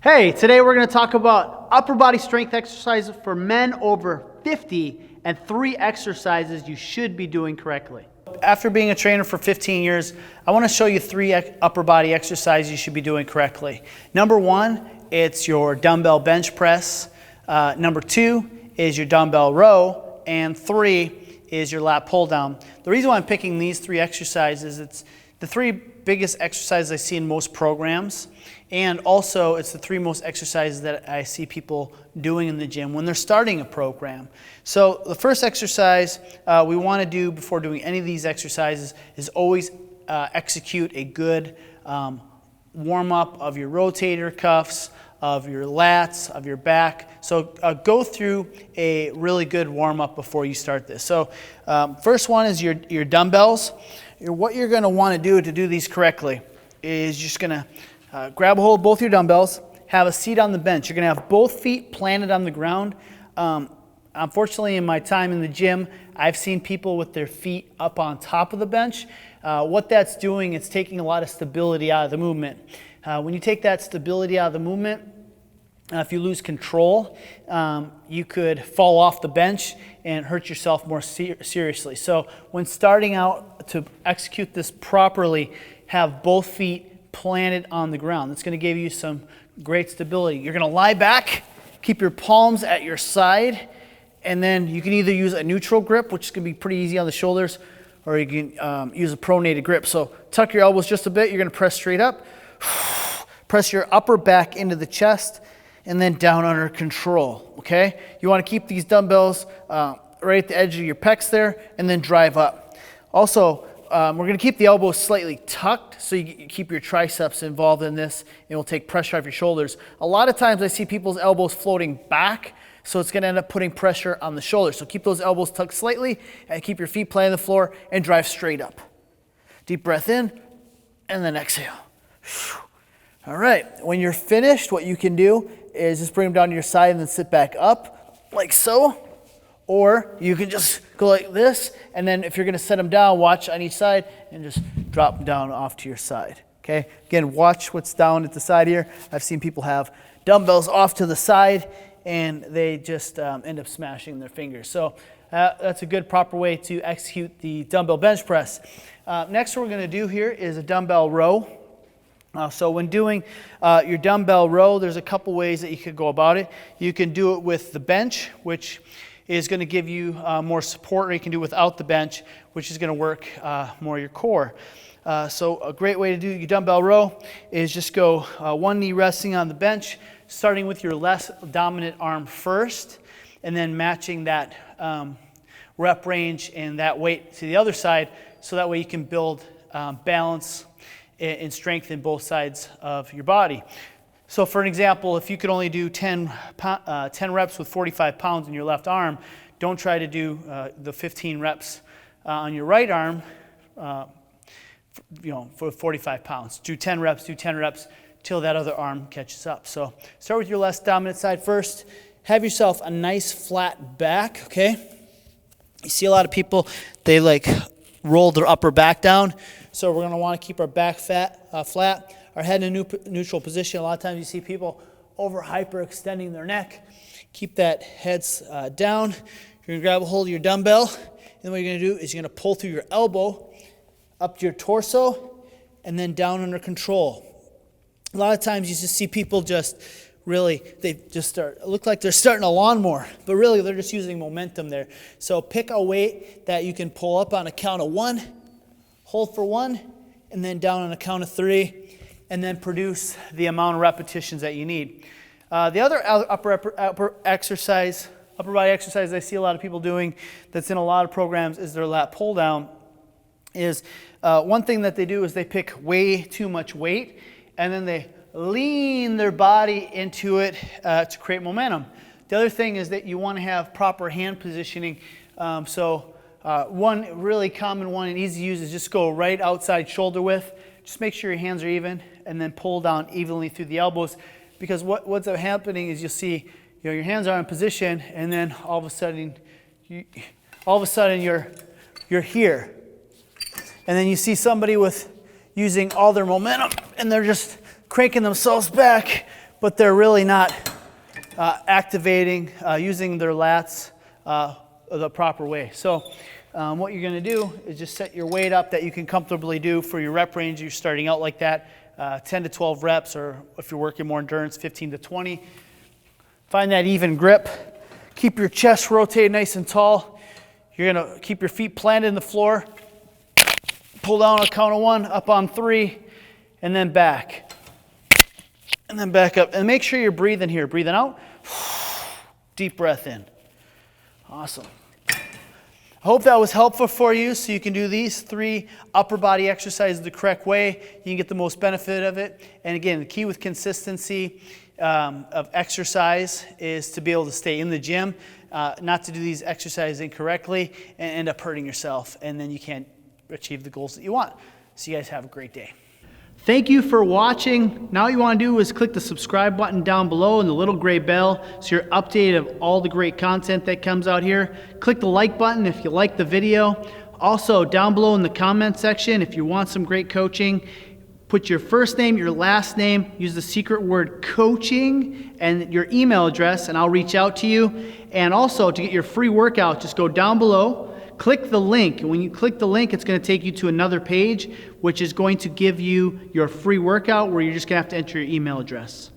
Hey, today we're going to talk about upper body strength exercises for men over 50 and 3 exercises you should be doing correctly. After being a trainer for 15 years, I want to show you 3 upper body exercises you should be doing correctly. Number 1, it's your dumbbell bench press. Number 2 is your dumbbell row. And 3 is your lat pull down. The reason why I'm picking these 3 exercises, it's the 3 biggest exercises I see in most programs. And also, it's the 3 most exercises that I see people doing in the gym when they're starting a program. So the first exercise we want to do before doing any of these exercises is always execute a good warm-up of your rotator cuffs, of your lats, of your back. So go through a really good warm-up before you start this. So first one is your dumbbells. What you're going to want to do these correctly is you're just going to grab a hold of both your dumbbells, have a seat on the bench. You're going to have both feet planted on the ground. Unfortunately, in my time in the gym, I've seen people with their feet up on top of the bench. What that's doing, it's taking a lot of stability out of the movement. When you take that stability out of the movement, if you lose control, you could fall off the bench and hurt yourself more seriously. So when starting out to execute this properly, have both feet planted on the ground. That's going to give you some great stability. You're going to lie back, keep your palms at your side, and then you can either use a neutral grip, which is going to be pretty easy on the shoulders, or you can use a pronated grip. So tuck your elbows just a bit. You're going to press straight up. Press your upper back into the chest, and then down under control, okay? You want to keep these dumbbells right at the edge of your pecs there, and then drive up. Also, we're going to keep the elbows slightly tucked so you keep your triceps involved in this. It will take pressure off your shoulders. A lot of times I see people's elbows floating back, so it's going to end up putting pressure on the shoulders. So keep those elbows tucked slightly and keep your feet planted on the floor and drive straight up. Deep breath in and then exhale. All right, when you're finished, what you can do is just bring them down to your side and then sit back up like so. Or you can just go like this, and then if you're going to set them down, watch on each side and just drop them down off to your side. Okay? Again, watch what's down at the side here. I've seen people have dumbbells off to the side, and they just end up smashing their fingers. So that's a good, proper way to execute the dumbbell bench press. Next, what we're going to do here is a dumbbell row. So when doing your dumbbell row, there's a couple ways that you could go about it. You can do it with the bench, which is going to give you more support, or you can do it without the bench, which is going to work more your core. So a great way to do your dumbbell row is just go one knee resting on the bench, starting with your less dominant arm first, and then matching that rep range and that weight to the other side, so that way you can build balance and strength in both sides of your body. So for an example, if you could only do 10 reps with 45 pounds in your left arm, don't try to do the 15 reps on your right arm for 45 pounds. Do 10 reps till that other arm catches up. So start with your less dominant side first. Have yourself a nice flat back, okay? You see a lot of people, they like roll their upper back down. So we're going to want to keep our back flat. Our head in a neutral position. A lot of times you see people over hyperextending their neck. Keep that head down. You're going to grab a hold of your dumbbell. And what you're going to do is you're going to pull through your elbow up to your torso and then down under control. A lot of times you just see people look like they're starting a lawnmower, but really they're just using momentum there. So pick a weight that you can pull up on a count of 1, hold for 1, and then down on a count of 3. And then produce the amount of repetitions that you need. The other upper body exercise I see a lot of people doing that's in a lot of programs is their lat pull down. Is one thing that they do is they pick way too much weight, and then they lean their body into it to create momentum. The other thing is that you want to have proper hand positioning. One really common one and easy to use is just go right outside shoulder width. Just make sure your hands are even, and then pull down evenly through the elbows, because what's happening is you'll see your hands are in position, and then all of a sudden you're here, and then you see somebody using all their momentum, and they're just cranking themselves back but they're really not activating, using their lats the proper way. So what you're going to do is just set your weight up that you can comfortably do for your rep range. You're starting out like that, 10 to 12 reps, or if you're working more endurance, 15 to 20. Find that even grip. Keep your chest rotated nice and tall. You're going to keep your feet planted in the floor. Pull down on a count of 1, up on 3, and then back. And then back up. And make sure you're breathing here. Breathing out. Deep breath in. Awesome. I hope that was helpful for you, so you can do these 3 upper body exercises the correct way. You can get the most benefit of it. And again, the key with consistency of exercise is to be able to stay in the gym, not to do these exercises incorrectly and end up hurting yourself, and then you can't achieve the goals that you want. So you guys have a great day. Thank you for watching. Now what you want to do is click the subscribe button down below and the little gray bell so you're updated of all the great content that comes out here. Click the like button if you like the video. Also, down below in the comment section, if you want some great coaching, put your first name, your last name, use the secret word coaching and your email address, and I'll reach out to you. And also, to get your free workout, just go down below, click the link, and when you click the link, it's going to take you to another page, which is going to give you your free workout where you're just going to have to enter your email address.